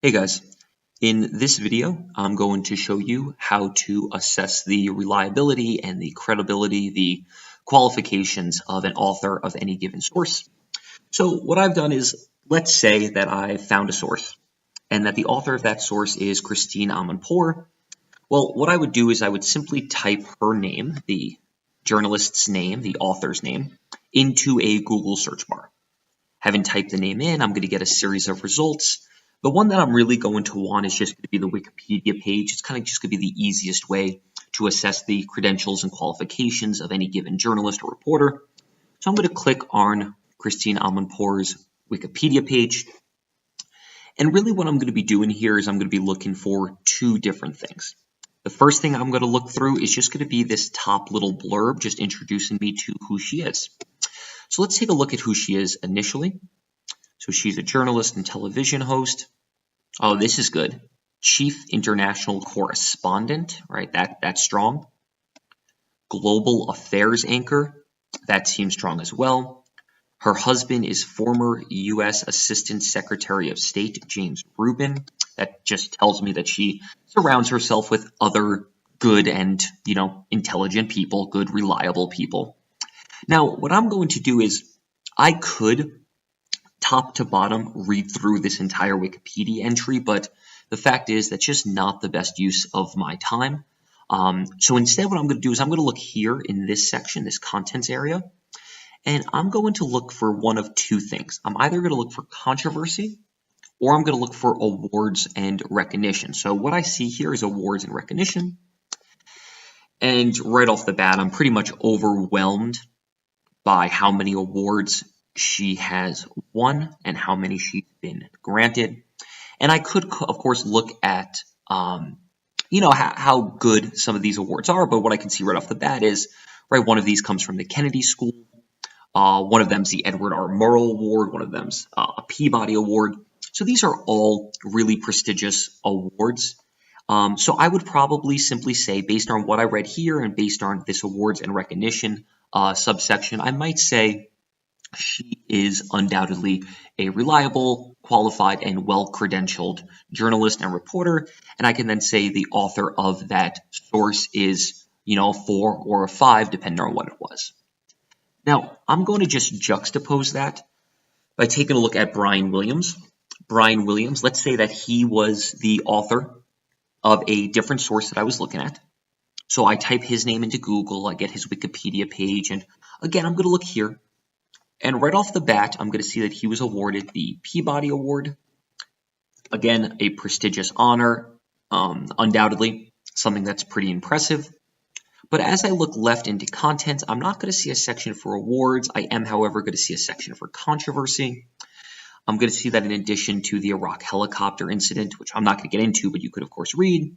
Hey guys, in this video, I'm going to show you how to assess the reliability and the credibility, the qualifications of an author of any given source. So what I've done is, let's say that I found a source and that the author of that source is Christine Amanpour. Well, what I would do is I would simply type her name, the journalist's name, the author's name, into a Google search bar. Having typed the name in, I'm going to get a series of results. The one that I'm really going to want is just going to be the Wikipedia page. It's kind of just going to be the easiest way to assess the credentials and qualifications of any given journalist or reporter. So I'm going to click on Christine Amanpour's Wikipedia page. And really what I'm going to be doing here is I'm going to be looking for two different things. The first thing I'm going to look through is just going to be this top little blurb, just introducing me to who she is. So let's take a look at who she is initially. So she's a journalist and television host. Oh, this is good. Chief international correspondent, right? That's strong. Global affairs anchor. That seems strong as well. Her husband is former U.S. Assistant Secretary of State James Rubin. That just tells me that she surrounds herself with other good and, intelligent people, good, reliable people. Now, what I'm going to do is I could top to bottom read through this entire Wikipedia entry, but the fact is that's just not the best use of my time. So instead what I'm going to do is I'm going to look here in this section, this contents area, and I'm going to look for one of two things. I'm either going to look for controversy or I'm going to look for awards and recognition. So what I see here is awards and recognition. And right off the bat, I'm pretty much overwhelmed by how many awards she has won and how many she's been granted. And I could, of course, look at, how good some of these awards are. But what I can see right off the bat is, right, one of these comes from the Kennedy School. One of them's the Edward R. Murrow Award. One of them's a Peabody Award. So these are all really prestigious awards. So I would probably simply say, based on what I read here and based on this awards and recognition subsection, I might say she is undoubtedly a reliable, qualified, and well-credentialed journalist and reporter. And I can then say the author of that source is, a 4 or a 5, depending on what it was. Now, I'm going to just juxtapose that by taking a look at Brian Williams. Brian Williams, let's say that he was the author of a different source that I was looking at. So I type his name into Google, I get his Wikipedia page, and again, I'm going to look here. And right off the bat, I'm going to see that he was awarded the Peabody Award. Again, a prestigious honor, undoubtedly, something that's pretty impressive. But as I look left into content, I'm not going to see a section for awards. I am, however, going to see a section for controversy. I'm going to see that in addition to the Iraq helicopter incident, which I'm not going to get into, but you could, of course, read,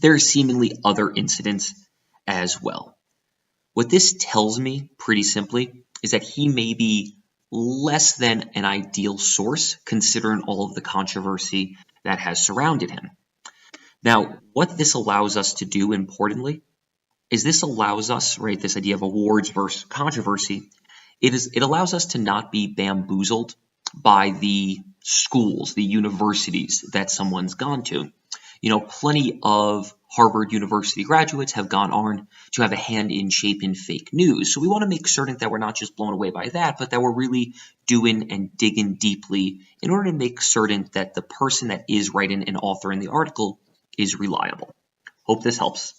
there are seemingly other incidents as well. What this tells me, pretty simply, is that he may be less than an ideal source, considering all of the controversy that has surrounded him. Now, what this allows us to do, importantly, is this allows us, right, this idea of awards versus controversy, it allows us to not be bamboozled by the schools, the universities that someone's gone to. Plenty of Harvard University graduates have gone on to have a hand in shaping fake news. So we want to make certain that we're not just blown away by that, but that we're really doing and digging deeply in order to make certain that the person that is writing and authoring the article is reliable. Hope this helps.